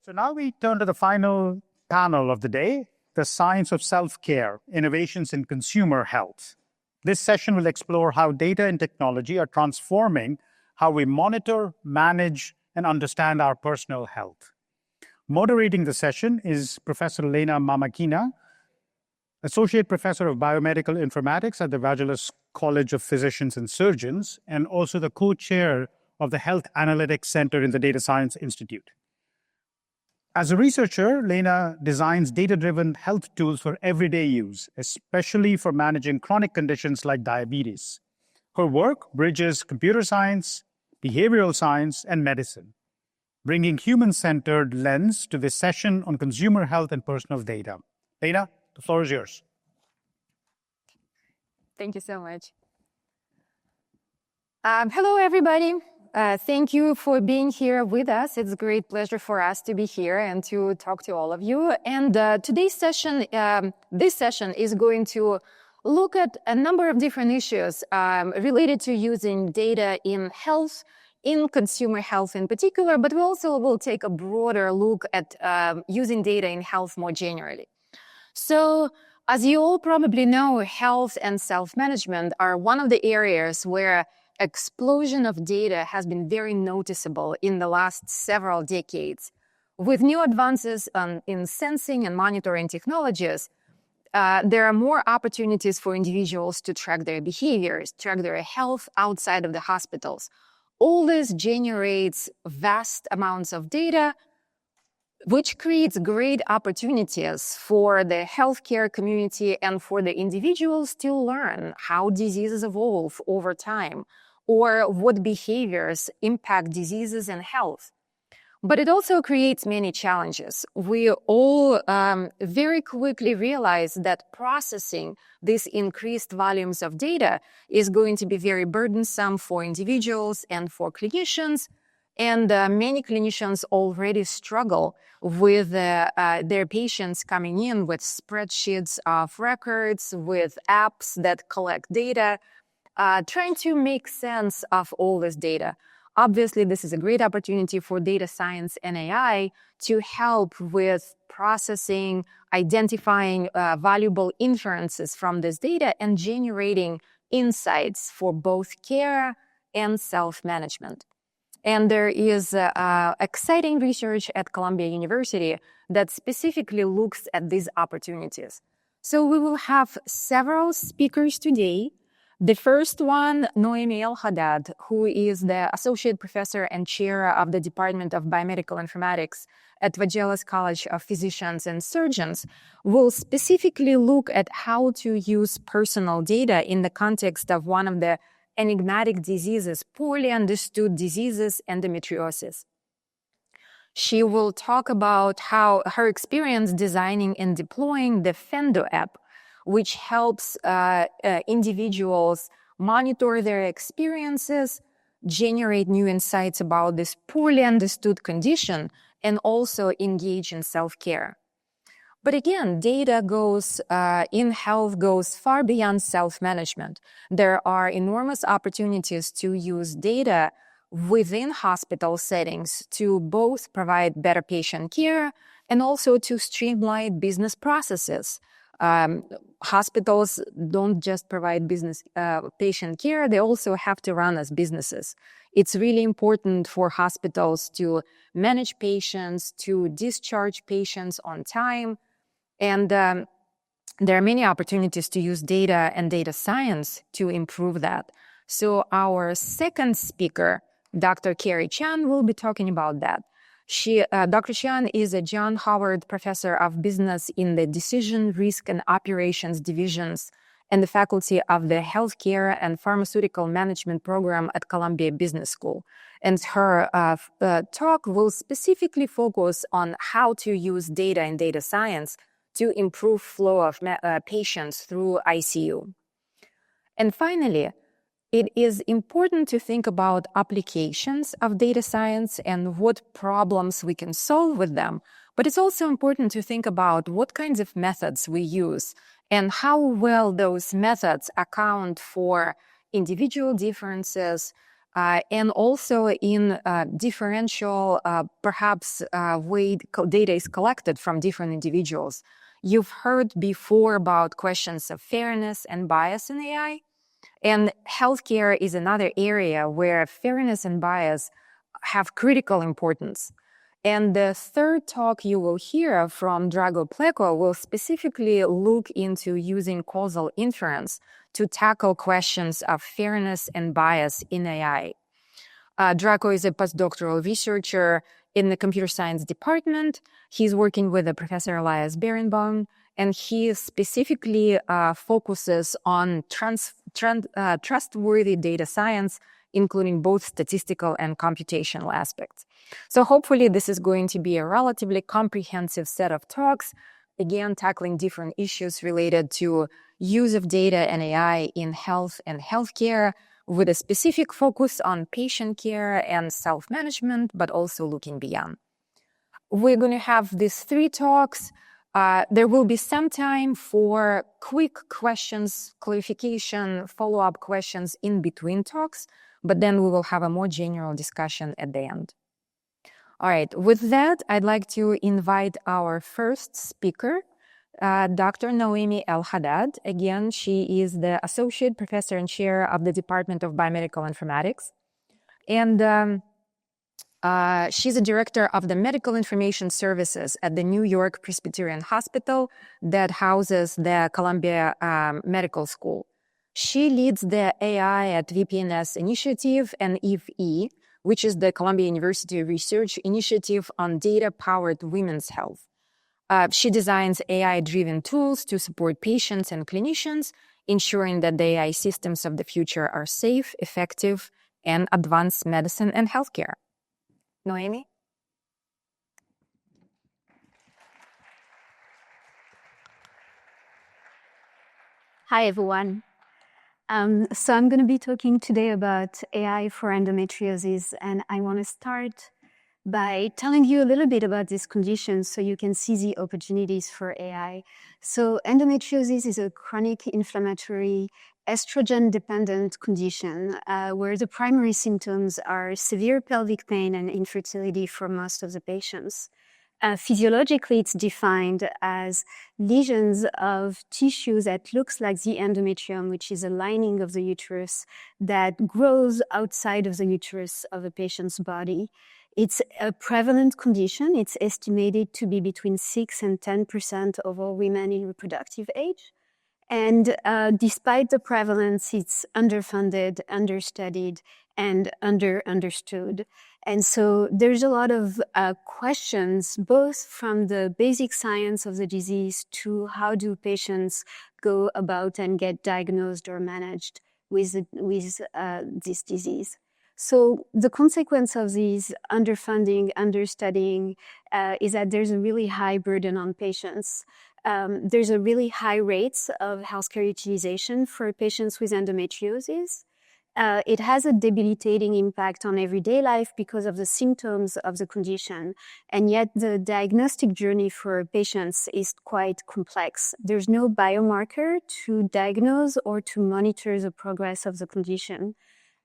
So now we turn to the final panel of the day, the science of self-care, innovations in consumer health. This session will explore how data and technology are transforming how we monitor, manage, and understand our personal health. Moderating the session is Professor Lena Mamakina, Associate Professor of Biomedical Informatics at the Vagelos College of Physicians and Surgeons, and also the co-chair of the Health Analytics Center in the Data Science Institute. As a researcher, Lena designs data-driven health tools for everyday use, especially for managing chronic conditions like diabetes. Her work bridges computer science, behavioral science, and medicine, bringing human-centered lens to this session on consumer health and personal data. Lena, the floor is yours. Thank you so much. Hello, everybody. Thank you for being here with us. It's a great pleasure for us to be here and to talk to all of you. And today's session, this session is going to look at a number of different issues related to using data in health, in consumer health in particular, but we also will take a broader look at using data in health more generally. So, as you all probably know, health and self-management are one of the areas where explosion of data has been very noticeable in the last several decades. With new advances in sensing and monitoring technologies, there are more opportunities for individuals to track their behaviors, track their health outside of the hospitals. All this generates vast amounts of data, which creates great opportunities for the healthcare community and for the individuals to learn how diseases evolve over time, or what behaviors impact diseases and health. But it also creates many challenges. We all very quickly realize that processing these increased volumes of data is going to be very burdensome for individuals and for clinicians. And many clinicians already struggle with their patients coming in with spreadsheets of records, with apps that collect data, trying to make sense of all this data. Obviously, this is a great opportunity for data science and AI to help with processing, identifying valuable inferences from this data, and generating insights for both care and self-management. And there is exciting research at Columbia University that specifically looks at these opportunities. So we will have several speakers today. The first one, Noémie Elhadad, who is the Associate Professor and Chair of the Department of Biomedical Informatics at Vagelos College of Physicians and Surgeons, will specifically look at how to use personal data in the context of one of the enigmatic diseases, poorly understood diseases, endometriosis. She will talk about how her experience designing and deploying the Fendo app, which helps individuals monitor their experiences, generate new insights about this poorly understood condition, and also engage in self-care. But again, data in health goes far beyond self-management. There are enormous opportunities to use data within hospital settings to both provide better patient care and also to streamline business processes. Hospitals don't just provide patient care, they also have to run as businesses. It's really important for hospitals to manage patients, to discharge patients on time. And there are many opportunities to use data and data science to improve that. So our second speaker, Dr. Carrie Chan, will be talking about that. Dr. Chan is a John Howard Professor of Business in the Decision, Risk, and Operations Divisions and the faculty of the Healthcare and Pharmaceutical Management Program at Columbia Business School. And her talk will specifically focus on how to use data and data science to improve flow of patients through ICU. And finally, it is important to think about applications of data science and what problems we can solve with them. But it's also important to think about what kinds of methods we use and how well those methods account for individual differences, and also in differential, perhaps way data is collected from different individuals. You've heard before about questions of fairness and bias in AI, and healthcare is another area where fairness and bias have critical importance. And the third talk you will hear from Drago Pleko will specifically look into using causal inference to tackle questions of fairness and bias in AI. Drago is a postdoctoral researcher in the computer science department. He's working with Professor Elias Berenbaum, and he specifically focuses on trustworthy data science, including both statistical and computational aspects. So hopefully this is going to be a relatively comprehensive set of talks, again, tackling different issues related to use of data and AI in health and healthcare, with a specific focus on patient care and self-management, but also looking beyond. We're going to have these 3 talks. There will be some time for quick questions, clarification, follow-up questions in between talks, but then we will have a more general discussion at the end. All right, with that, I'd like to invite our first speaker, Dr. Noémie Elhadad. Again, she is the Associate Professor and Chair of the Department of Biomedical Informatics. And she's a Director of the Medical Information Services at the New York Presbyterian Hospital that houses the Columbia Medical School. She leads the AI at VPNS initiative and IFE, which is the Columbia University Research Initiative on Data-Powered Women's Health. She designs AI-driven tools to support patients and clinicians, ensuring that the AI systems of the future are safe, effective, and advance medicine and healthcare. Noémie? Hi, everyone. So I'm going to be talking today about AI for endometriosis, and I want to start by telling you a little bit about this condition so you can see the opportunities for AI. So endometriosis is a chronic inflammatory estrogen-dependent condition where the primary symptoms are severe pelvic pain and infertility for most of the patients. Physiologically, it's defined as lesions of tissue that looks like the endometrium, which is a lining of the uterus that grows outside of the uterus of a patient's body. It's a prevalent condition. It's estimated to be between 6 and 10% of all women in reproductive age. And despite the prevalence, it's underfunded, understudied, and understood. And so there's a lot of questions, both from the basic science of the disease to how do patients go about and get diagnosed or managed with this disease. So the consequence of these underfunding, understudying is that there's a really high burden on patients. There's a really high rates of healthcare utilization for patients with endometriosis. It has a debilitating impact on everyday life because of the symptoms of the condition. And yet the diagnostic journey for patients is quite complex. There's no biomarker to diagnose or to monitor the progress of the condition.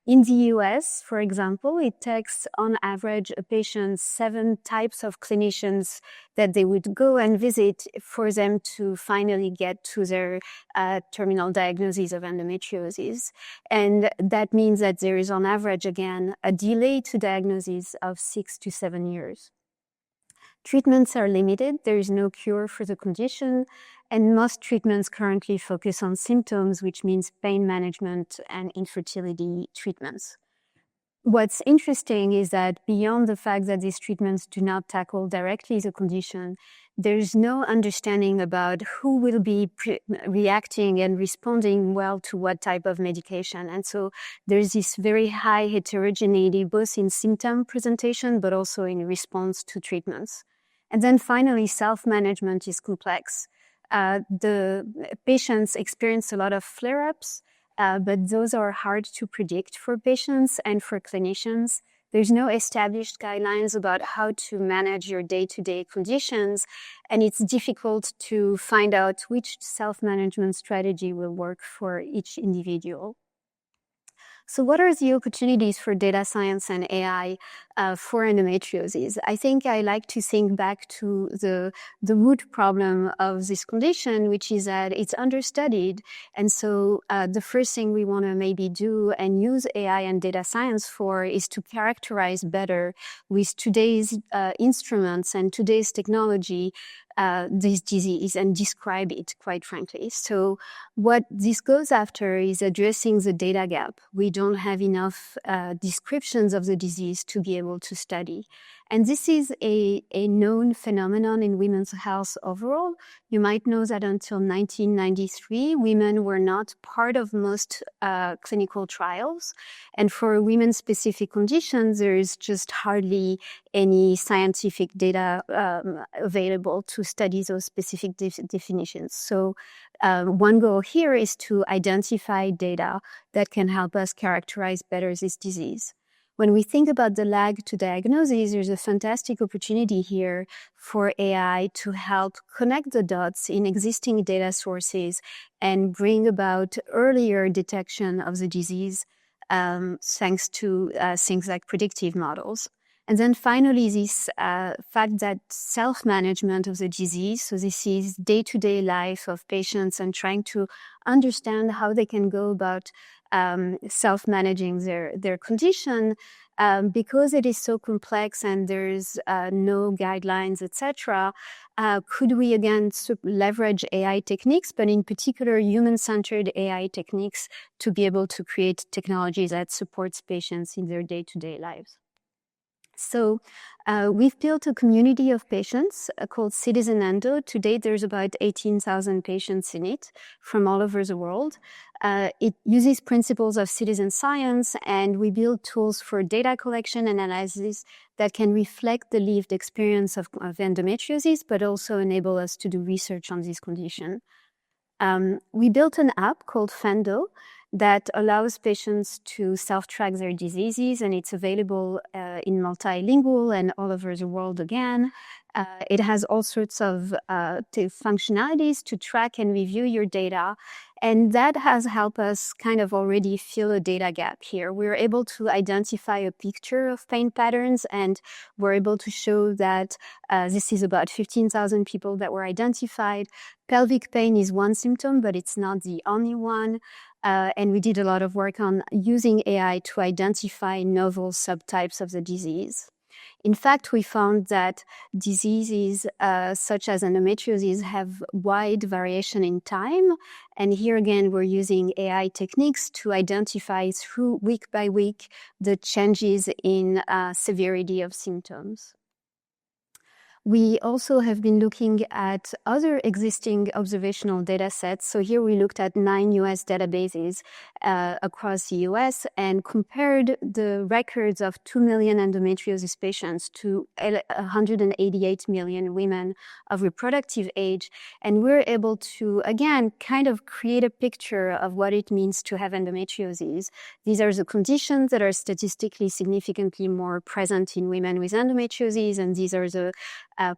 In the US, for example, it takes on average a patient 7 types of clinicians that they would go and visit for them to finally get to their terminal diagnosis of endometriosis. And that means that there is on average, again, a delay to diagnosis of 6 to 7 years. Treatments are limited. There is no cure for the condition. And most treatments currently focus on symptoms, which means pain management and infertility treatments. What's interesting is that beyond the fact that these treatments do not tackle directly the condition, there's no understanding about who will be reacting and responding well to what type of medication. And so there's this very high heterogeneity, both in symptom presentation, but also in response to treatments. And then finally, self-management is complex. The patients experience a lot of flare-ups, but those are hard to predict for patients and for clinicians. There's no established guidelines about how to manage your day-to-day conditions, and it's difficult to find out which self-management strategy will work for each individual. So what are the opportunities for data science and AI for endometriosis? I think I like to think back to the root problem of this condition, which is that it's understudied. And so the first thing we want to maybe do and use AI and data science for is to characterize better with today's instruments and today's technology this disease and describe it, quite frankly. So what this goes after is addressing the data gap. We don't have enough descriptions of the disease to be able to study. And this is a known phenomenon in women's health overall. You might know that until 1993, women were not part of most clinical trials. And for women-specific conditions, there is just hardly any scientific data available to study those specific definitions. So one goal here is to identify data that can help us characterize better this disease. When we think about the lag to diagnosis, there's a fantastic opportunity here for AI to help connect the dots in existing data sources and bring about earlier detection of the disease thanks to things like predictive models. And then finally, this fact that self-management of the disease, so this is day-to-day life of patients and trying to understand how they can go about self-managing their condition, because it is so complex and there's no guidelines, etc. Could we again leverage AI techniques, but in particular human-centered AI techniques, to be able to create technologies that supports patients in their day-to-day lives? So we've built a community of patients called Citizen Endo. To date, there's about 18,000 patients in it from all over the world. It uses principles of citizen science, and we build tools for data collection and analysis that can reflect the lived experience of endometriosis, but also enable us to do research on this condition. We built an app called Fendo that allows patients to self-track their diseases, and it's available in multilingual and all over the world again. It has all sorts of functionalities to track and review your data, and that has helped us kind of already fill a data gap here. We're able to identify a picture of pain patterns, and we're able to show that this is about 15,000 people that were identified. Pelvic pain is one symptom, but it's not the only one. And we did a lot of work on using AI to identify novel subtypes of the disease. In fact, we found that diseases such as endometriosis have wide variation in time. And here again, we're using AI techniques to identify through week by week the changes in severity of symptoms. We also have been looking at other existing observational data sets. So here we looked at 9 US databases across the US and compared the records of 2 million endometriosis patients to 188 million women of reproductive age. And we're able to, again, kind of create a picture of what it means to have endometriosis. These are the conditions that are statistically significantly more present in women with endometriosis, and these are the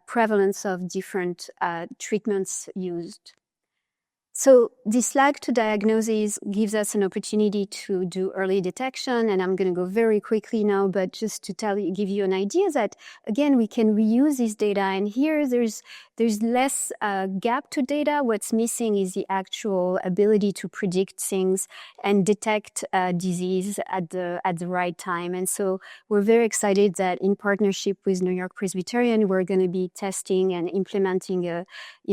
prevalence of different treatments used. So this lag to diagnosis gives us an opportunity to do early detection, and I'm going to go very quickly now, but just to give you an idea that, again, we can reuse this data, and here there's less gap to data. What's missing is the actual ability to predict things and detect disease at the right time. And so we're very excited that in partnership with New York Presbyterian, we're going to be testing and implementing a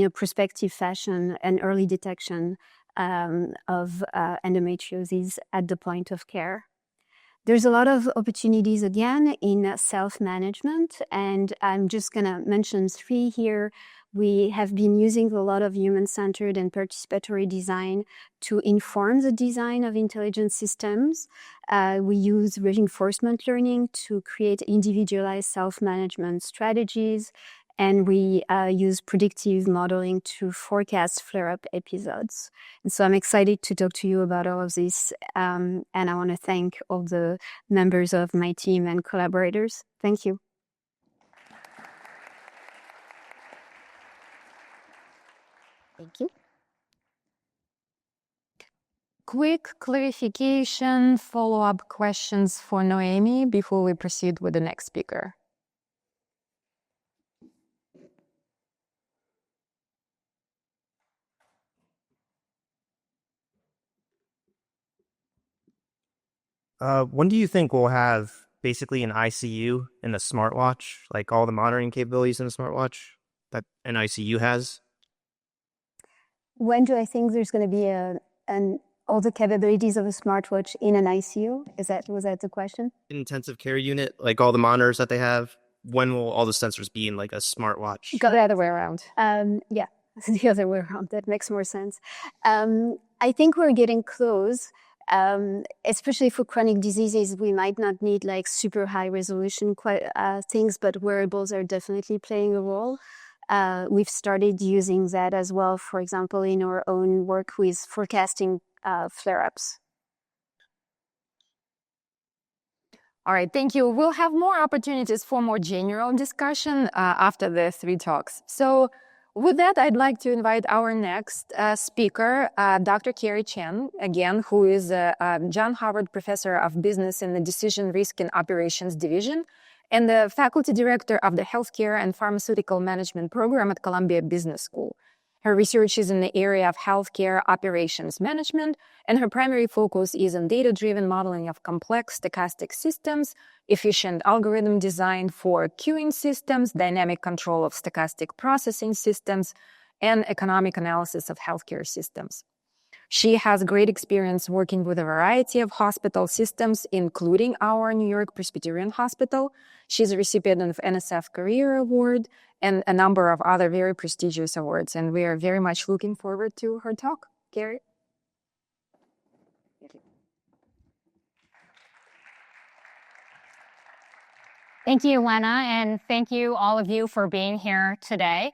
prospective fashion and early detection of endometriosis at the point of care. There's a lot of opportunities, again, in self-management, and I'm just going to mention 3 here. We have been using a lot of human-centered and participatory design to inform the design of intelligent systems. We use reinforcement learning to create individualized self-management strategies, and we use predictive modeling to forecast flare-up episodes. And so I'm excited to talk to you about all of this, and I want to thank all the members of my team and collaborators. Thank you. Thank you. quick clarification, follow-up questions for Noémie before we proceed with the next speaker? When do you think we'll have basically an ICU in the smartwatch, like all the monitoring capabilities in the smartwatch that an ICU has? When do I think there's going to be all the capabilities of a smartwatch in an ICU? Was that the question? Intensive care unit, like all the monitors that they have. When will all the sensors be in like a smartwatch? Go the other way around. Yeah, the other way around. That makes more sense. I think we're getting close. Especially for chronic diseases, we might not need like super high resolution things, but wearables are definitely playing a role. We've started using that as well, for example, in our own work with forecasting flare-ups. All right, thank you. We'll have more opportunities for more general discussion after the 3 talks. So with that, I'd like to invite our next speaker, Dr. Carrie Chen, again, who is a John Harvard Professor of Business in the Decision Risk and Operations Division and the Faculty Director of the Healthcare and Pharmaceutical Management Program at Columbia Business School. Her research is in the area of healthcare operations management, and her primary focus is on data-driven modeling of complex stochastic systems, efficient algorithm design for queuing systems, dynamic control of stochastic processing systems, and economic analysis of healthcare systems. She has great experience working with a variety of hospital systems, including our New York Presbyterian Hospital. She's a recipient of NSF Career Award and a number of other very prestigious awards, and we are very much looking forward to her talk. Carrie? Thank you, Lena, and thank you all of you for being here today.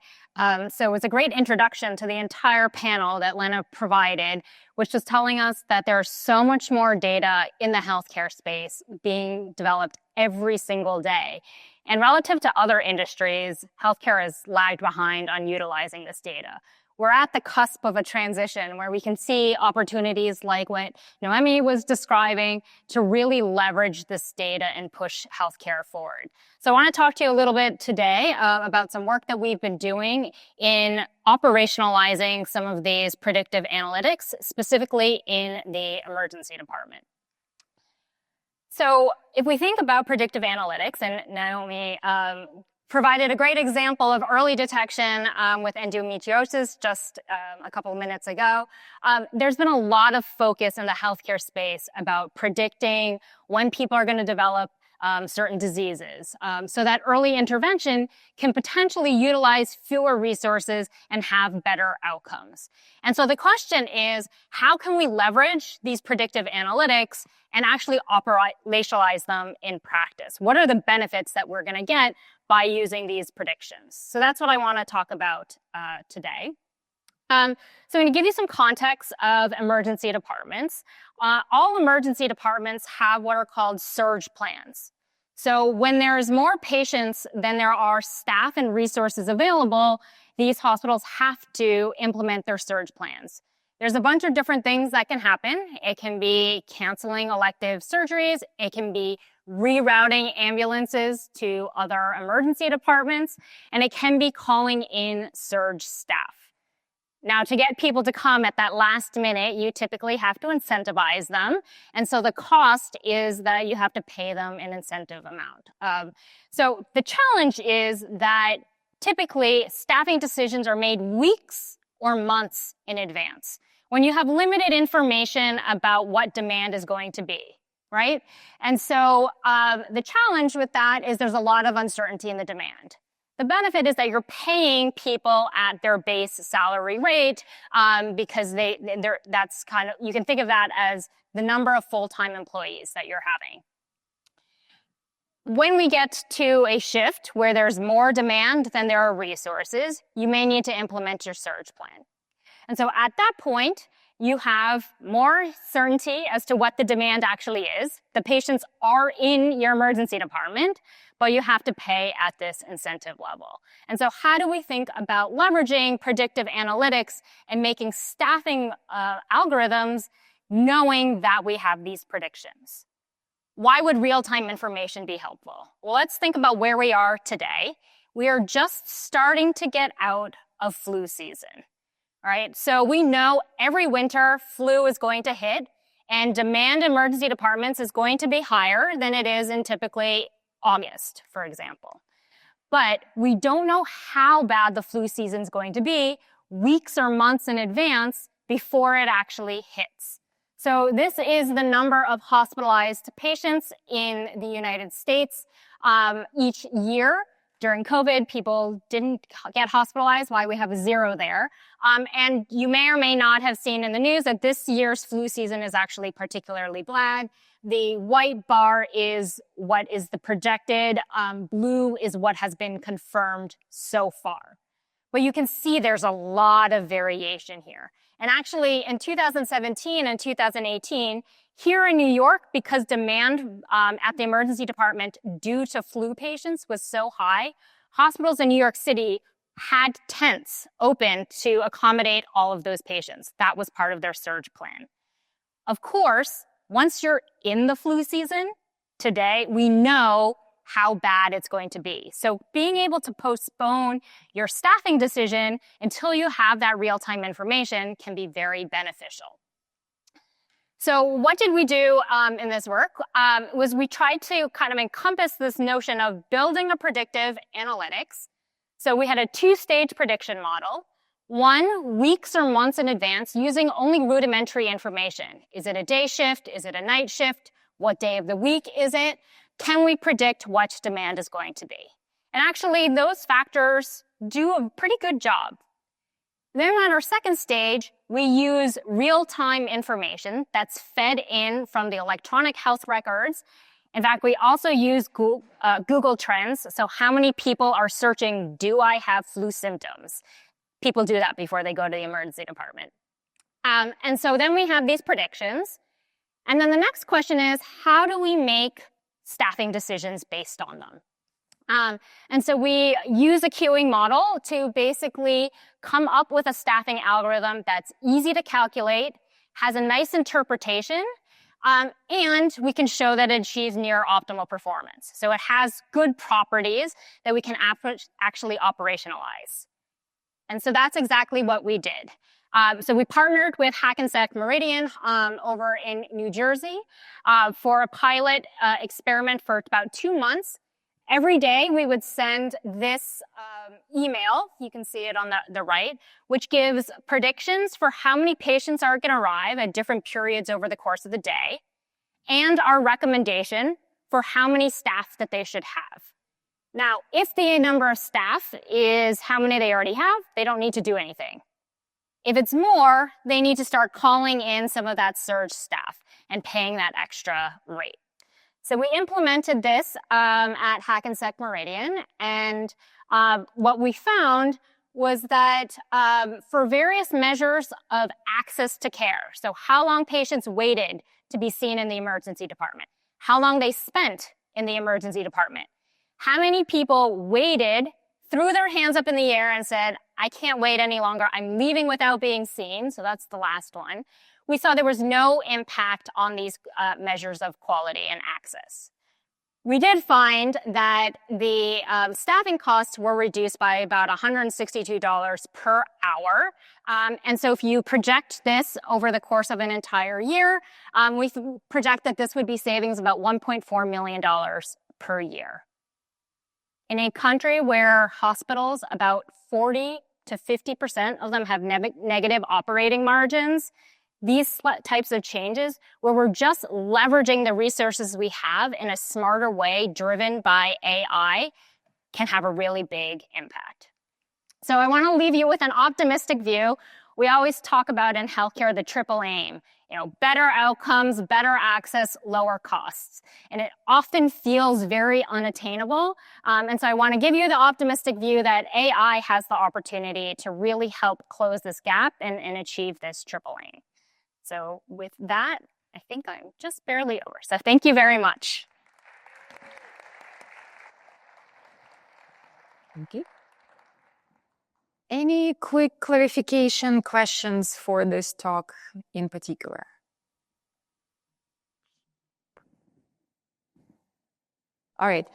So it's a great introduction to the entire panel that Lena provided, which was telling us that there's so much more data in the healthcare space being developed every single day. And relative to other industries, healthcare has lagged behind on utilizing this data. We're at the cusp of a transition where we can see opportunities like what Noémie was describing to really leverage this data and push healthcare forward. So I want to talk to you a little bit today about some work that we've been doing in operationalizing some of these predictive analytics, specifically in the emergency department. So if we think about predictive analytics, and Noémie provided a great example of early detection with endometriosis just a couple of minutes ago. There's been a lot of focus in the healthcare space about predicting when people are going to develop certain diseases, so that early intervention can potentially utilize fewer resources and have better outcomes. And so the question is, how can we leverage these predictive analytics and actually operationalize them in practice? What are the benefits that we're going to get by using these predictions? So that's what I want to talk about today. So I'm going to give you some context of emergency departments. All emergency departments have what are called surge plans. So when there's more patients than there are staff and resources available, these hospitals have to implement their surge plans. There's a bunch of different things that can happen. It can be canceling elective surgeries. It can be rerouting ambulances to other emergency departments, and it can be calling in surge staff. Now, to get people to come at that last minute, you typically have to incentivize them. And so the cost is that you have to pay them an incentive amount. So the challenge is that typically staffing decisions are made weeks or months in advance when you have limited information about what demand is going to be, right? And so the challenge with that is there's a lot of uncertainty in the demand. The benefit is that you're paying people at their base salary rate because that's kind of, you can think of that as the number of full-time employees that you're having. When we get to a shift where there's more demand than there are resources, you may need to implement your surge plan. And so at that point, you have more certainty as to what the demand actually is. The patients are in your emergency department, but you have to pay at this incentive level. And so how do we think about leveraging predictive analytics and making staffing algorithms knowing that we have these predictions. Why would real-time information be helpful? Well, let's think about where we are today. We are just starting to get out of flu season, all right? So we know every winter flu is going to hit, and demand in emergency departments is going to be higher than it is in typically August, for example. But we don't know how bad the flu season is going to be weeks or months in advance before it actually hits. So this is the number of hospitalized patients in the United States each year. During COVID, people didn't get hospitalized, why we have a 0 there. And you may or may not have seen in the news that this year's flu season is actually particularly bad. The white bar is what is the projected, blue is what has been confirmed so far. But you can see there's a lot of variation here. And actually, in 2017 and 2018, here in New York, because demand at the emergency department due to flu patients was so high, hospitals in New York City had tents open to accommodate all of those patients. That was part of their surge plan. Of course, once you're in the flu season, today, we know how bad it's going to be. So being able to postpone your staffing decision until you have that real-time information can be very beneficial. So what did we do in this work? Was we tried to kind of encompass this notion of building a predictive analytics. So we had a 2-stage prediction model. 1, weeks or months in advance, using only rudimentary information. Is it a day shift? Is it a night shift? What day of the week is it? Can we predict what demand is going to be? And actually, those factors do a pretty good job. Then on our 2nd stage, we use real-time information that's fed in from the electronic health records. In fact, we also use Google Trends. So how many people are searching, do I have flu symptoms? People do that before they go to the emergency department. And so then we have these predictions. And then the next question is, how do we make staffing decisions based on them? And so we use a queuing model to basically come up with a staffing algorithm that's easy to calculate, has a nice interpretation, and we can show that it achieves near optimal performance. So it has good properties that we can actually operationalize. And so that's exactly what we did. So we partnered with Hackensack Meridian over in New Jersey for a pilot experiment for about 2 months. Every day we would send this email, you can see it on the right, which gives predictions for how many patients are going to arrive at different periods over the course of the day, and our recommendation for how many staff that they should have. Now, if the number of staff is how many they already have, they don't need to do anything. If it's more, they need to start calling in some of that surge staff and paying that extra rate. So we implemented this at Hackensack Meridian, and what we found was that for various measures of access to care, so how long patients waited to be seen in the emergency department, how long they spent in the emergency department, how many people waited, threw their hands up in the air and said, I can't wait any longer, I'm leaving without being seen, so that's the last one. We saw there was no impact on these measures of quality and access. We did find that the staffing costs were reduced by about $162 per hour. And so if you project this over the course of an entire year, we project that this would be savings about $1.4 million per year. In a country where hospitals, about 40 to 50% of them have negative operating margins, these types of changes where we're just leveraging the resources we have in a smarter way driven by AI can have a really big impact. So I want to leave you with an optimistic view. We always talk about in healthcare the triple aim, better outcomes, better access, lower costs. And it often feels very unattainable. And so I want to give you the optimistic view that AI has the opportunity to really help close this gap and achieve this triple aim. So with that, I think I'm just barely over. So thank you very much. Thank you. Any quick clarification questions for this talk in particular? All right.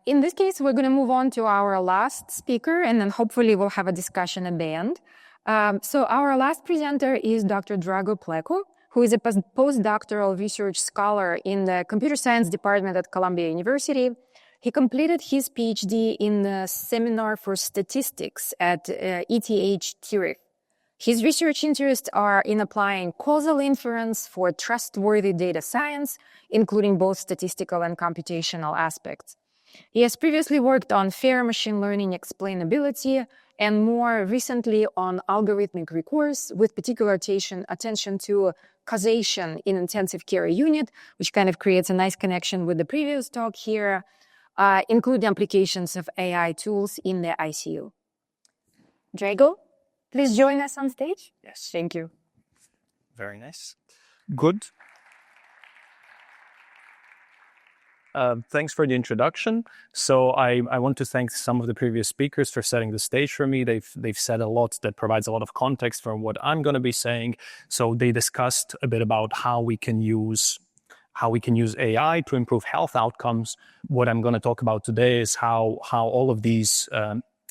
In this case, we're going to move on to our last speaker, and then hopefully we'll have a discussion at the end. So our last presenter is Dr. Drago Pleco, who is a postdoctoral research scholar in the computer science department at Columbia University. He completed his PhD in the Seminar for Statistics at ETH Zurich. His research interests are in applying causal inference for trustworthy data science, including both statistical and computational aspects. He has previously worked on fair machine learning explainability and more recently on algorithmic recourse, with particular attention to causation in intensive care unit, which kind of creates a nice connection with the previous talk here, including applications of AI tools in the ICU. Drago, please join us on stage. Yes. Thank you. Very nice. Good. Thanks for the introduction. So I want to thank some of the previous speakers for setting the stage for me. They've said a lot that provides a lot of context for what I'm going to be saying. So they discussed a bit about how we can use AI to improve health outcomes. What I'm going to talk about today is how all of these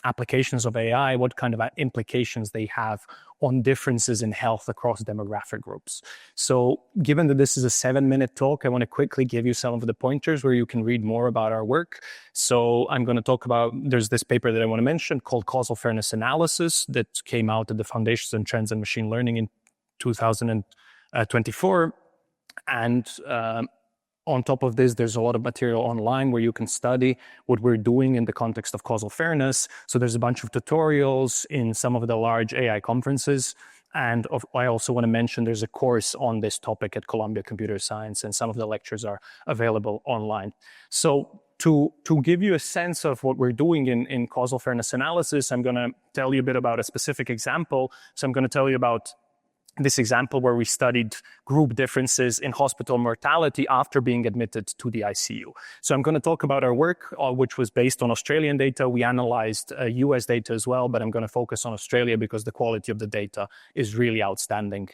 applications of AI, what kind of implications they have on differences in health across demographic groups. So given that this is a 7-minute talk, I want to quickly give you some of the pointers where you can read more about our work. So I'm going to talk about, there's this paper that I want to mention called Causal Fairness Analysis that came out at the Foundations and Trends in Machine Learning in 2024. And on top of this, there's a lot of material online where you can study what we're doing in the context of causal fairness. So there's a bunch of tutorials in some of the large AI conferences. And I also want to mention there's a course on this topic at Columbia Computer Science, and some of the lectures are available online. So to give you a sense of what we're doing in causal fairness analysis, I'm going to tell you a bit about a specific example. So I'm going to tell you about this example where we studied group differences in hospital mortality after being admitted to the ICU. So I'm going to talk about our work, which was based on Australian data. We analyzed US data as well, but I'm going to focus on Australia because the quality of the data is really outstanding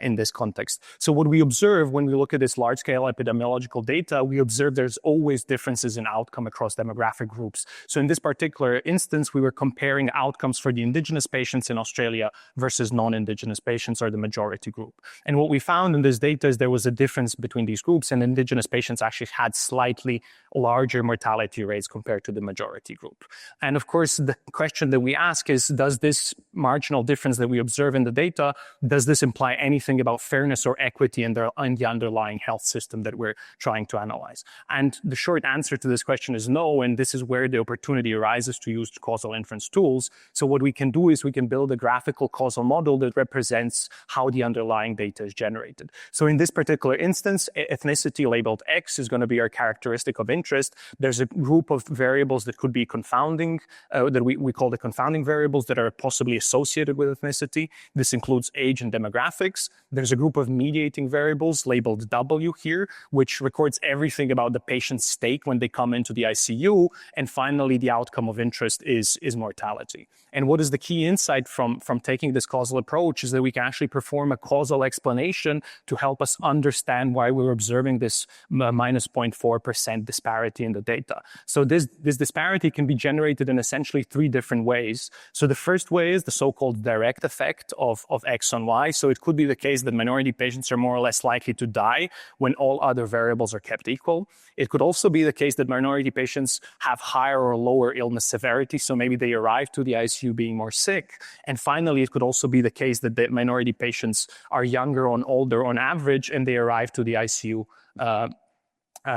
in this context. So what we observe when we look at this large-scale epidemiological data, we observe there's always differences in outcome across demographic groups. So in this particular instance, we were comparing outcomes for the Indigenous patients in Australia versus non-Indigenous patients, or the majority group. And what we found in this data is there was a difference between these groups, and Indigenous patients actually had slightly larger mortality rates compared to the majority group. And of course, the question that we ask is, does this marginal difference that we observe in the data, does this imply anything about fairness or equity in the underlying health system that we're trying to analyze? And the short answer to this question is no, and this is where the opportunity arises to use causal inference tools. So what we can do is we can build a graphical causal model that represents how the underlying data is generated. So in this particular instance, ethnicity labeled X is going to be our characteristic of interest. There's a group of variables that could be confounding, that we call the confounding variables, that are possibly associated with ethnicity. This includes age and demographics. There's a group of mediating variables labeled W here, which records everything about the patient's state when they come into the ICU. And finally, the outcome of interest is mortality. And what is the key insight from taking this causal approach is that we can actually perform a causal explanation to help us understand why we're observing this minus 0.4% disparity in the data. So this disparity can be generated in essentially 3 different ways. So the first way is the so-called direct effect of X on Y. So it could be the case that minority patients are more or less likely to die when all other variables are kept equal. It could also be the case that minority patients have higher or lower illness severity, so maybe they arrive to the ICU being more sick. And finally, it could also be the case that the minority patients are younger or older on average, and they arrive to the ICU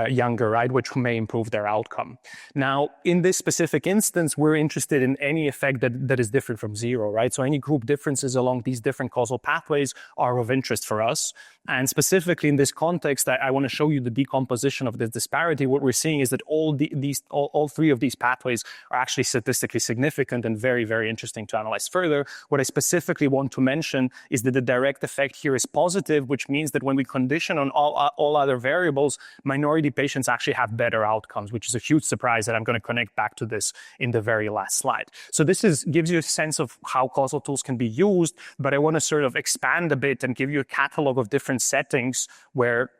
younger, right, which may improve their outcome. Now, in this specific instance, we're interested in any effect that is different from 0, right? So any group differences along these different causal pathways are of interest for us. And specifically in this context, I want to show you the decomposition of this disparity. What we're seeing is that all 3 of these pathways are actually statistically significant and very, very interesting to analyze further. What I specifically want to mention is that the direct effect here is positive, which means that when we condition on all other variables, minority patients actually have better outcomes, which is a huge surprise that I'm going to connect back to this in the very last slide. So this gives you a sense of how causal tools can be used, but I want to sort of expand a bit and give you a catalog of different settings where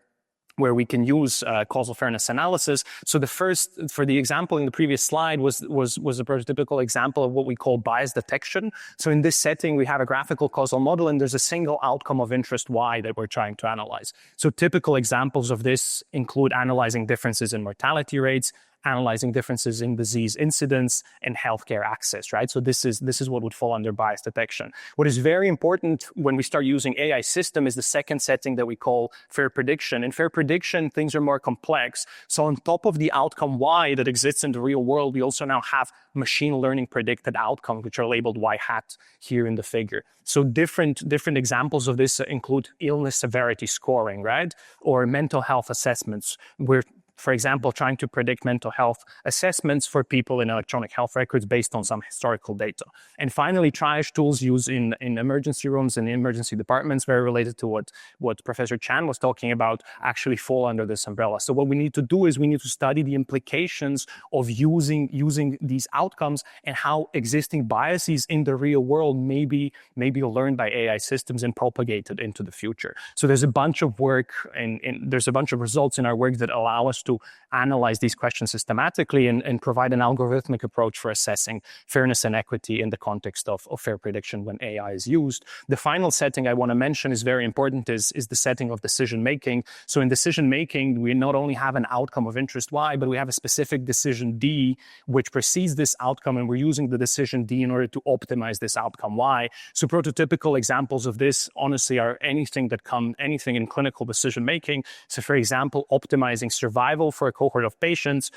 where we can use causal fairness analysis. So the first, for the example in the previous slide, was a prototypical example of what we call bias detection. So in this setting, we have a graphical causal model, and there's a single outcome of interest Y that we're trying to analyze. So typical examples of this include analyzing differences in mortality rates, analyzing differences in disease incidence and healthcare access, right? So this is what would fall under bias detection. What is very important when we start using AI system is the second setting that we call fair prediction. In fair prediction, things are more complex. So on top of the outcome Y that exists in the real world, we also now have machine learning predicted outcomes, which are labeled Y hat here in the figure. So different examples of this include illness severity scoring, right? Or mental health assessments. We're, for example, trying to predict mental health assessments for people in electronic health records based on some historical data. And finally, triage tools used in emergency rooms and emergency departments, very related to what Professor Chan was talking about, actually fall under this umbrella. So what we need to do is we need to study the implications of using these outcomes and how existing biases in the real world may be learned by AI systems and propagated into the future. So there's a bunch of work and there's a bunch of results in our work that allow us to analyze these questions systematically and provide an algorithmic approach for assessing fairness and equity in the context of fair prediction when AI is used. The final setting I want to mention is very important, is the setting of decision making. So in decision making, we not only have an outcome of interest Y, but we have a specific decision D, which precedes this outcome, and we're using the decision D in order to optimize this outcome Y. So prototypical examples of this, honestly, are anything in clinical decision making. So for example, optimizing survival for a cohort of patients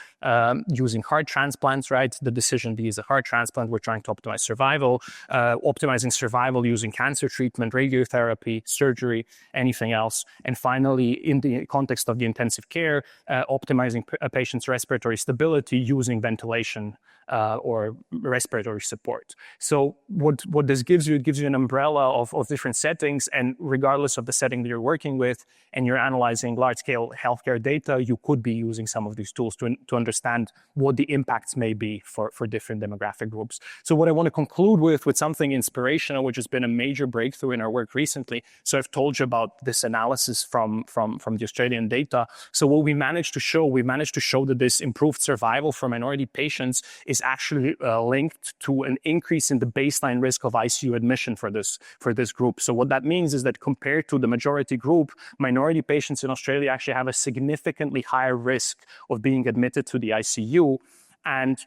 using heart transplants, right? The decision D is a heart transplant. We're trying to optimize survival, optimizing survival using cancer treatment, radiotherapy, surgery, anything else. And finally, in the context of the intensive care, optimizing a patient's respiratory stability using ventilation or respiratory support. So what this gives you, it gives you an umbrella of different settings, and regardless of the setting that you're working with and you're analyzing large-scale healthcare data, you could be using some of these tools to understand what the impacts may be for different demographic groups. So what I want to conclude with something inspirational, which has been a major breakthrough in our work recently. So I've told you about this analysis from the Australian data. So what we managed to show that this improved survival for minority patients is actually linked to an increase in the baseline risk of ICU admission for this group. So what that means is that compared to the majority group, minority patients in Australia actually have a significantly higher risk of being admitted to the ICU. And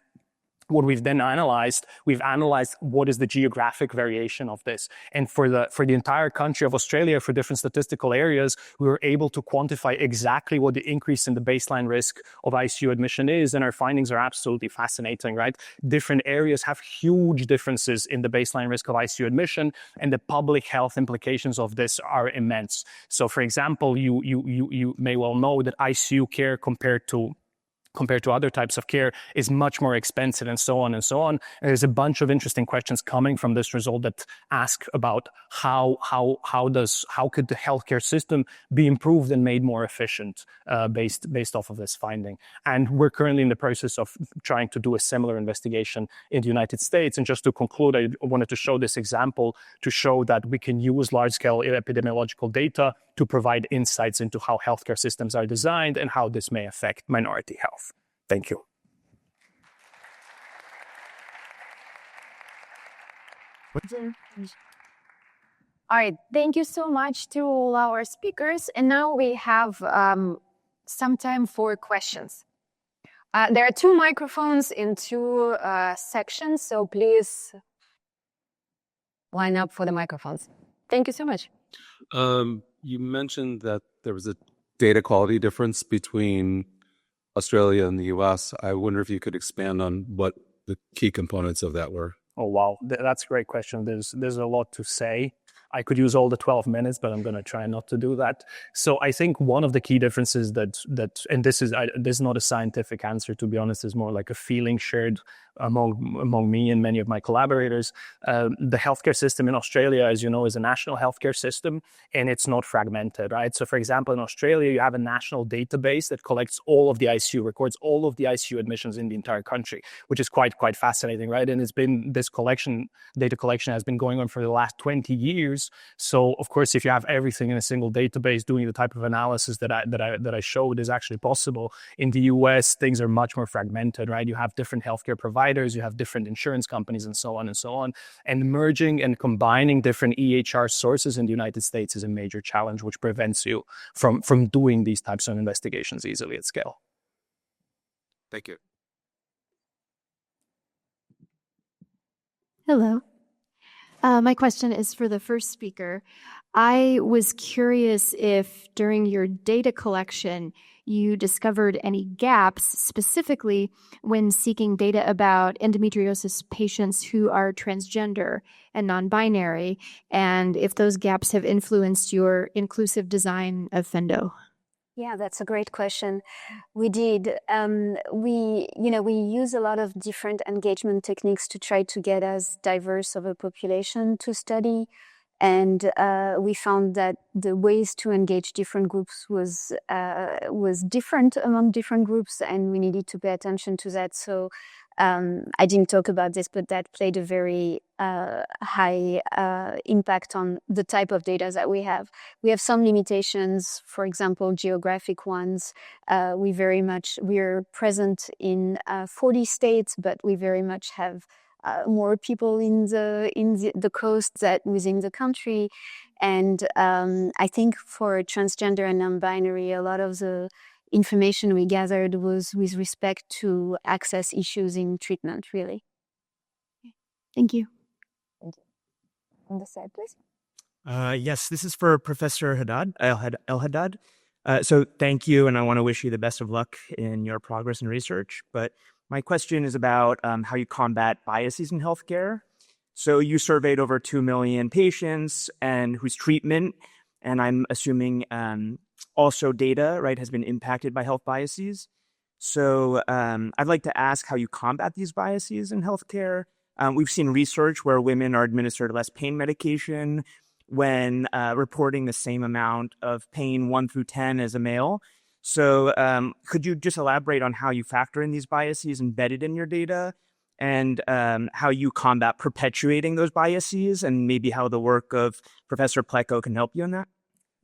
what we've then analyzed, what is the geographic variation of this. And for the entire country of Australia, for different statistical areas, we were able to quantify exactly what the increase in the baseline risk of ICU admission is. And our findings are absolutely fascinating, right? Different areas have huge differences in the baseline risk of ICU admission, and the public health implications of this are immense. So for example, you may well know that ICU care compared to other types of care is much more expensive, and so on and so on. And there's a bunch of interesting questions coming from this result that ask about how could the healthcare system be improved and made more efficient based off of this finding. And we're currently in the process of trying to do a similar investigation in the United States. And just to conclude, I wanted to show this example to show that we can use large-scale epidemiological data to provide insights into how healthcare systems are designed and how this may affect minority health. Thank you. All right, thank you so much to all our speakers. And now we have some time for questions. There are 2 microphones in 2 sections, so please line up for the microphones. Thank you so much. You mentioned that there was a data quality difference between Australia and the US. I wonder if you could expand on what the key components of that were. Oh, wow. That's a great question. There's a lot to say. I could use all the 12 minutes, but I'm going to try not to do that. So I think one of the key differences and this is not a scientific answer, to be honest, is more like a feeling shared among me and many of my collaborators. The healthcare system in Australia, as you know, is a national healthcare system, and it's not fragmented, right? So for example, in Australia, you have a national database that collects all of the ICU, records all of the ICU admissions in the entire country, which is quite fascinating, right? And it's been data collection has been going on for the last 20 years. countries. So of course, if you have everything in a single database, doing the type of analysis that I showed is actually possible. In the US, things are much more fragmented, right? You have different healthcare providers, you have different insurance companies, and so on and so on. And merging and combining different EHR sources in the United States is a major challenge, which prevents you from doing these types of investigations easily at scale. Thank you. Hello. My question is for the first speaker. I was curious if during your data collection, you discovered any gaps, specifically when seeking data about endometriosis patients who are transgender and non-binary, and if those gaps have influenced your inclusive design of Fendo. Yeah, that's a great question. We did. We use a lot of different engagement techniques to try to get as diverse of a population to study. And we found that the ways to engage different groups was different among different groups, and we needed to pay attention to that. So I didn't talk about this, but that played a very high impact on the type of data that we have. We have some limitations, for example, geographic ones. We're present in 40 states, but we very much have more people in the coast than within the country. And I think for transgender and non-binary, a lot of the information we gathered was with respect to access issues in treatment, really. Thank you. On the side, please. Yes, this is for Professor Elhadad. So thank you, and I want to wish you the best of luck in your progress and research. But my question is about how you combat biases in healthcare. So you surveyed over 2 million patients and whose treatment, and I'm assuming also data, right, has been impacted by health biases. So I'd like to ask how you combat these biases in healthcare. We've seen research where women are administered less pain medication when reporting the same amount of pain 1 through 10 as a male. So could you just elaborate on how you factor in these biases embedded in your data, and how you combat perpetuating those biases, and maybe how the work of Professor Pleco can help you in that?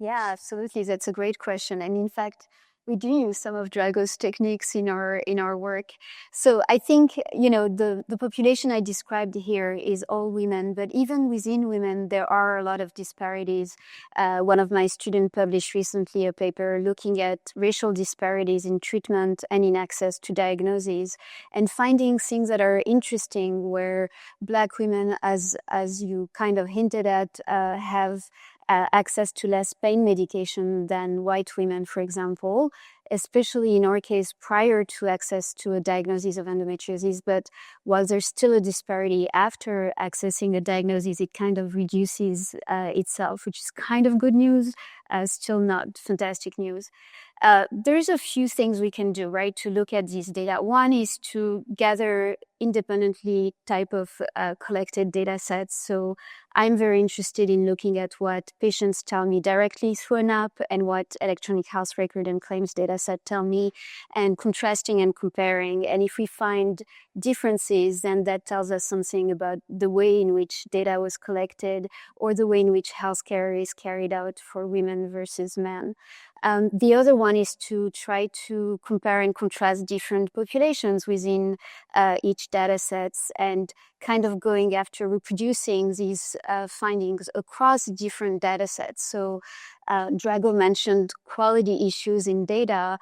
Yeah, absolutely. That's a great question. And in fact, we do use some of Drago's techniques in our work. So I think, the population I described here is all women, but even within women, there are a lot of disparities. One of my students published recently a paper looking at racial disparities in treatment and in access to diagnoses, and finding things that are interesting where Black women, as you kind of hinted at, have access to less pain medication than white women, for example, especially in our case prior to access to a diagnosis of endometriosis. But while there's still a disparity after accessing a diagnosis, it kind of reduces itself, which is kind of good news, still not fantastic news. There's a few things we can do, right, to look at this data. One is to gather independently type of collected data sets. So I'm very interested in looking at what patients tell me directly through an app and what electronic health record and claims data set tell me, and contrasting and comparing. And if we find differences, then that tells us something about the way in which data was collected or the way in which healthcare is carried out for women versus men. The other one is to try to compare and contrast different populations within each data sets, and kind of going after reproducing these findings across different data sets. So Drago mentioned quality issues in data.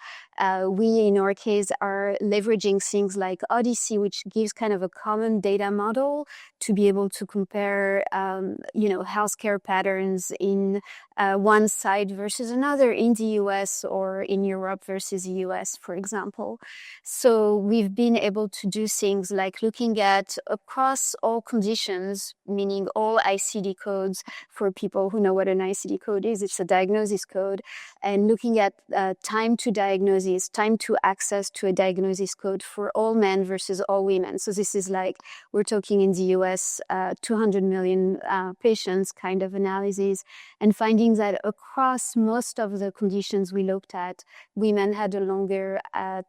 We, in our case, are leveraging things like Odyssey, which gives kind of a common data model to be able to compare, healthcare patterns in one side versus another in the US or in Europe versus the US, for example. So we've been able to do things like looking at across all conditions, meaning all ICD codes. For people who know what an ICD code is, it's a diagnosis code, and looking at time to diagnosis diagnosis, time to access to a diagnosis code for all men versus all women. So this is like, we're talking in the US, 200 million patients kind of analysis, and finding that across most of the conditions we looked at, women had a longer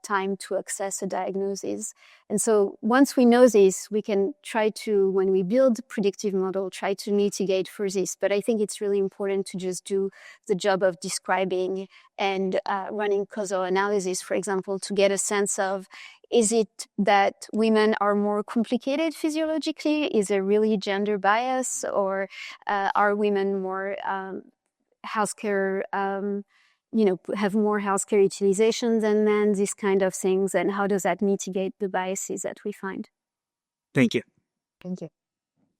time to access a diagnosis. And so once we know this, we can try to, when we build predictive model, try to mitigate for this. But I think it's really important to just do the job of describing and running causal analysis, for example, to get a sense of, is it that women are more complicated physiologically? Is there really gender bias? Or are women more healthcare, have more healthcare utilization than men, these kind of things, and how does that mitigate the biases that we find? Thank you. Thank you.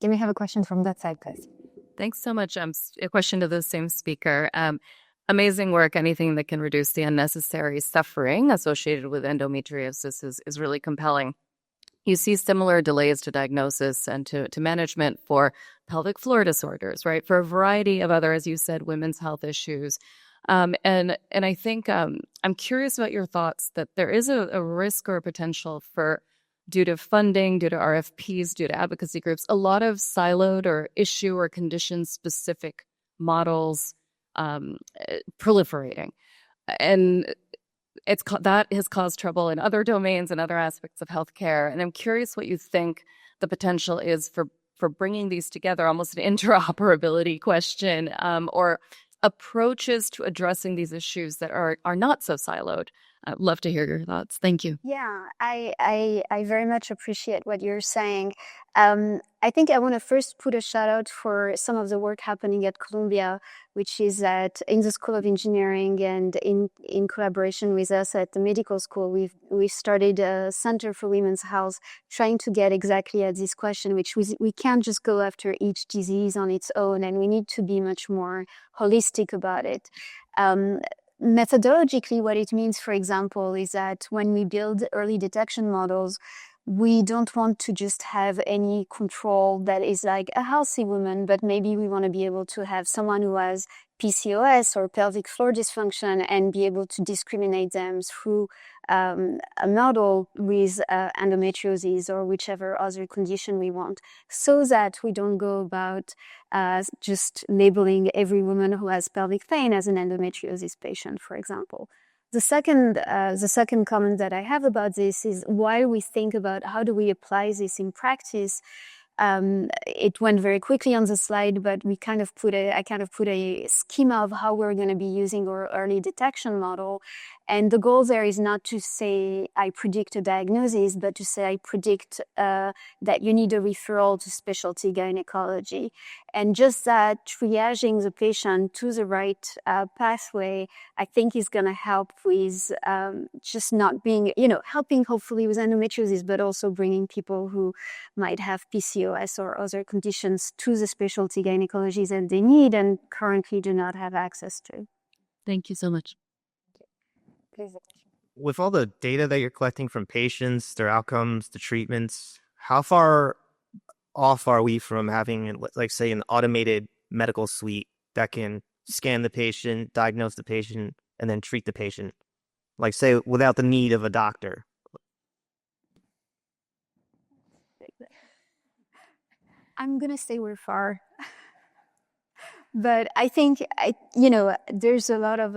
Can we have a question from that side, guys? Thanks so much. A question to the same speaker. Amazing work. Anything that can reduce the unnecessary suffering associated with endometriosis is really compelling. You see similar delays to diagnosis and to management for pelvic floor disorders, right? For a variety of other, as you said, women's health issues. And I think I'm curious about your thoughts that there is a risk or a potential for, due to funding, due to RFPs, due to advocacy groups, a lot of siloed or issue or condition-specific models proliferating. And that has caused trouble in other domains and other aspects of healthcare. And I'm curious what you think the potential is for bringing these together, almost an interoperability question, or approaches to addressing these issues that are not so siloed. I'd love to hear your thoughts. Thank you. Yeah, I very much appreciate what you're saying. I think I want to first put a shout out for some of the work happening at Columbia, which is that in the School of Engineering and in collaboration with us at the medical school, we've started a Center for Women's Health, trying to get exactly at this question, which we can't just go after each disease on its own, and we need to be much more holistic about it. Methodologically, what it means, for example, is that when we build early detection models, we don't want to just have any control that is like a healthy woman, but maybe we want to be able to have someone who has PCOS or pelvic floor dysfunction and be able to discriminate them through a model with endometriosis or whichever other condition we want, so that we don't go about just labeling every woman who has pelvic pain as an endometriosis patient, for example. The second comment that I have about this is, while we think about how do we apply this in practice, it went very quickly on the slide, but I kind of put a schema of how we're going to be using our early detection model. And the goal there is not to say I predict a diagnosis, but to say I predict that you need a referral to specialty gynecology. And just that triaging the patient to the right pathway, I think is going to help with just not being, helping hopefully with endometriosis, but also bringing people who might have PCOS or other conditions to the specialty gynecologies that they need and currently do not have access to. Thank you so much. With all the data that you're collecting from patients, their outcomes, the treatments, how far off are we from having, like, say, an automated medical suite that can scan the patient, diagnose the patient, and then treat the patient? Like, say, without the need of a doctor. I'm going to say we're far. But I think, there's a lot of...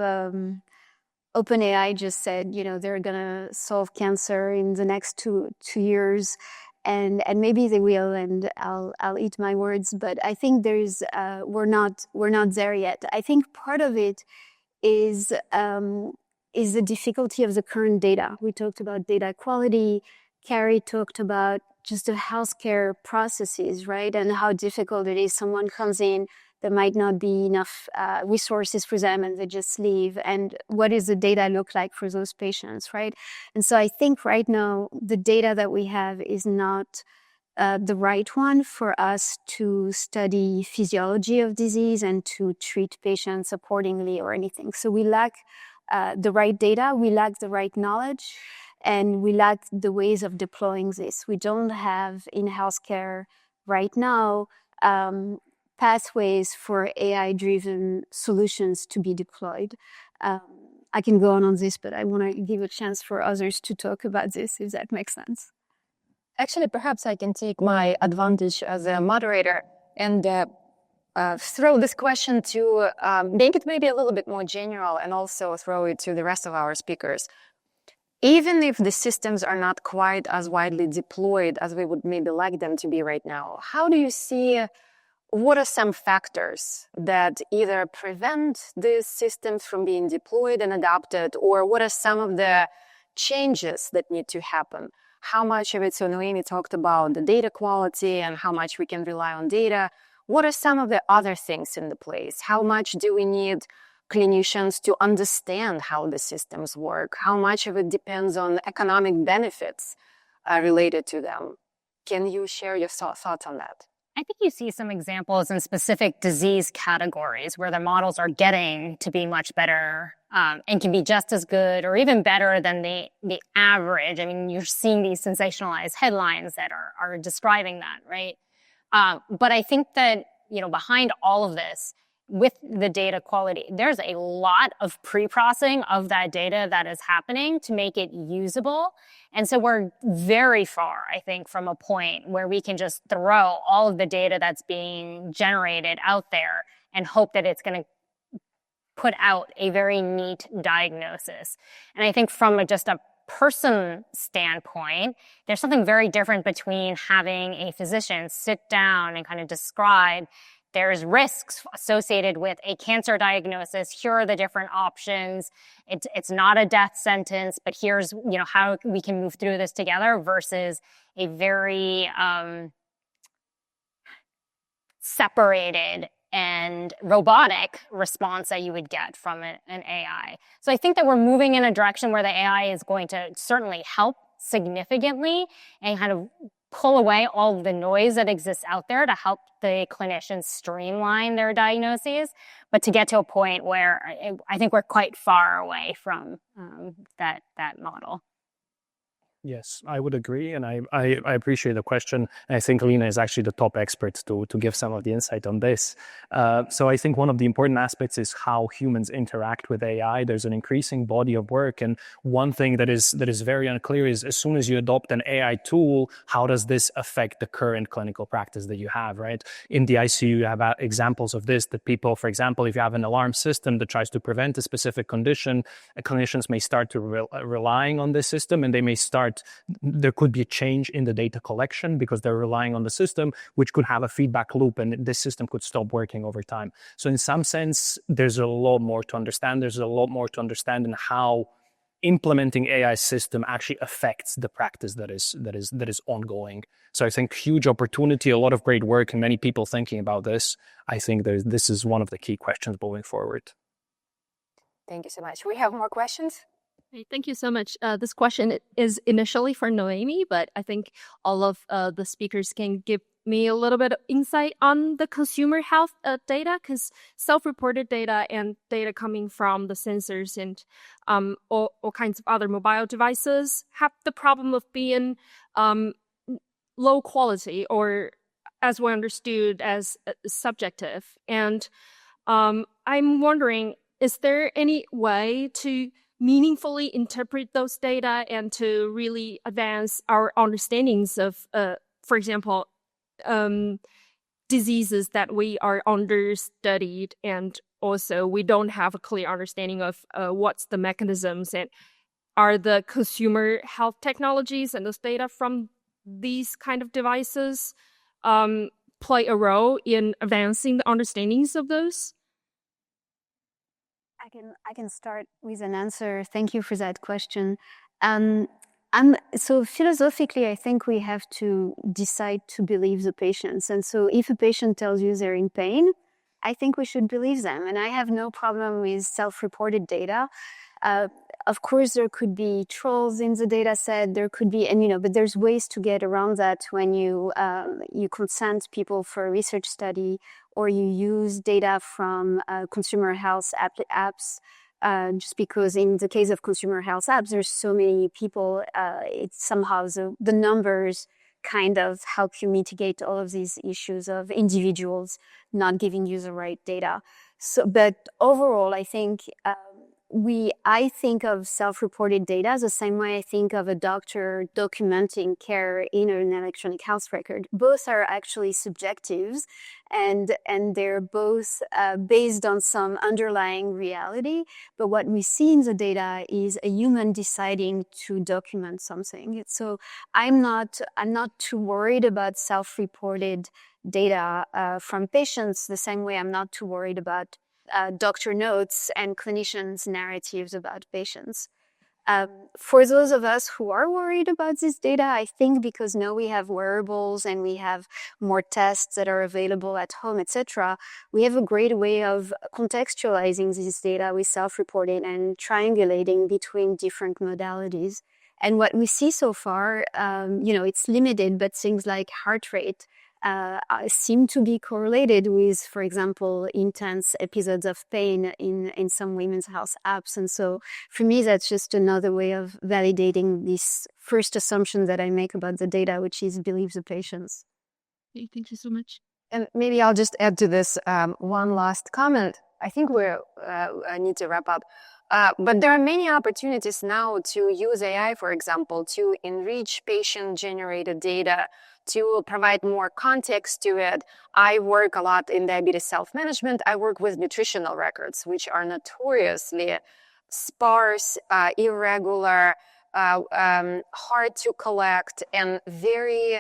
OpenAI just said, they're going to solve cancer in the next two years, and maybe they will, and I'll eat my words. But I think we're not there yet. I think part of it is the difficulty of the current data. We talked about data quality. Carrie talked about just the healthcare processes, right? And how difficult it is. Someone comes in, there might not be enough resources for them and they just leave. And what does the data look like for those patients, right? And so I think right now, the data that we have is not the right one for us to study physiology of disease and to treat patients accordingly or anything. So we lack the right data, we lack the right knowledge, and we lack the ways of deploying this. We don't have in healthcare right now pathways for AI-driven solutions to be deployed. I can go on this, but I want to give a chance for others to talk about this, if that makes sense. Actually, perhaps I can take my advantage as a moderator and throw this question to make it maybe a little bit more general and also throw it to the rest of our speakers. Even if the systems are not quite as widely deployed as we would maybe like them to be right now, how do you see, what are some factors that either prevent these systems from being deployed and adopted, or what are some of the changes that need to happen? How much of it, so Noémie talked about the data quality and how much we can rely on data. What are some of the other things in the place? How much do we need clinicians to understand how the systems work? How much of it depends on economic benefits related to them? Can you share your thoughts on that? I think you see some examples in specific disease categories where the models are getting to be much better and can be just as good or even better than the average. I mean, you're seeing these sensationalized headlines that are describing that, right? But I think that, behind all of this, with the data quality, there's a lot of pre-processing of that data that is happening to make it usable. And so we're very far, I think, from a point where we can just throw all of the data that's being generated out there and hope that it's going to put out a very neat diagnosis. And I think from just a person standpoint, there's something very different between having a physician sit down and kind of describe there's risks associated with a cancer diagnosis. Here are the different options. It's not a death sentence, but here's how we can move through this together versus a very separated and robotic response that you would get from an AI. So I think that we're moving in a direction where the AI is going to certainly help significantly and kind of pull away all of the noise that exists out there to help the clinicians streamline their diagnoses, but to get to a point where I think we're quite far away from that model. Yes, I would agree, and I appreciate the question. And I think Lina is actually the top expert to give some of the insight on this. So I think one of the important aspects is how humans interact with AI. There's an increasing body of work, and one thing that is very unclear is as soon as you adopt an AI tool, how does this affect the current clinical practice that you have, right? In the ICU, you have examples of this, that people, for example, if you have an alarm system that tries to prevent a specific condition, clinicians may start to relying on this system, and they may there could be a change in the data collection because they're relying on the system, which could have a feedback loop, and this system could stop working over time. So in some sense, there's a lot more to understand. There's a lot more to understand in how implementing AI system actually affects the practice that is ongoing. So I think huge opportunity, a lot of great work, and many people thinking about this. I think this is one of the key questions moving forward. Thank you so much. We have more questions? Thank you so much. This question is initially for Noémie, but I think all of the speakers can give me a little bit of insight on the consumer health data, because self-reported data and data coming from the sensors and all kinds of other mobile devices have the problem of being low quality, or as we understood as subjective. And I'm wondering, is there any way to meaningfully interpret those data and to really advance our understandings of, for example, diseases that we are understudied, and also we don't have a clear understanding of what's the mechanisms, and are the consumer health technologies and those data from these kind of devices play a role in advancing the understandings of those? I can start with an answer. Thank you for that question. So philosophically, I think we have to decide to believe the patients. And so if a patient tells you they're in pain, I think we should believe them. And I have no problem with self-reported data. Of course, there could be trolls in the data set. There could be, but there's ways to get around that when you consent people for a research study, or you use data from consumer health apps. Just because in the case of consumer health apps, there's so many people, it's somehow the numbers kind of help you mitigate all of these issues of individuals not giving you the right data. So, but overall, I think I think of self-reported data the same way I think of a doctor documenting care in an electronic health record. Both are actually subjectives, and they're both based on some underlying reality. But what we see in the data is a human deciding to document something. So I'm not too worried about self-reported data from patients the same way I'm not too worried about doctor notes and clinicians' narratives about patients. For those of us who are worried about this data, I think because now we have wearables and we have more tests that are available at home, etc., we have a great way of contextualizing this data with self-reporting and triangulating between different modalities. And what we see so far, it's limited, but things like heart rate seem to be correlated with, for example, intense episodes of pain in some women's health apps. And so for me, that's just another way of validating this first assumption that I make about the data, which is believe the patients. Okay, thank you so much. And maybe I'll just add to this one last comment. I think I need to wrap up. But there are many opportunities now to use AI, for example, to enrich patient-generated data, to provide more context to it. I work a lot in diabetes self-management. I work with nutritional records, which are notoriously sparse, irregular, hard to collect, and very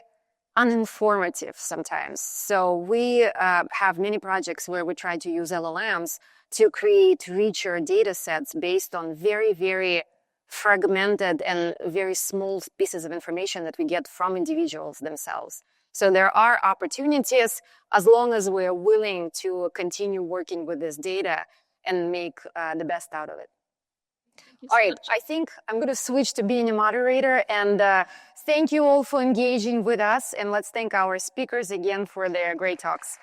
uninformative sometimes. So we have many projects where we try to use LLMs to create richer data sets based on very, very fragmented and very small pieces of information that we get from individuals themselves. So there are opportunities as long as we're willing to continue working with this data and make the best out of it. All right, I think I'm going to switch to being a moderator, and thank you all for engaging with us, and let's thank our speakers again for their great talks.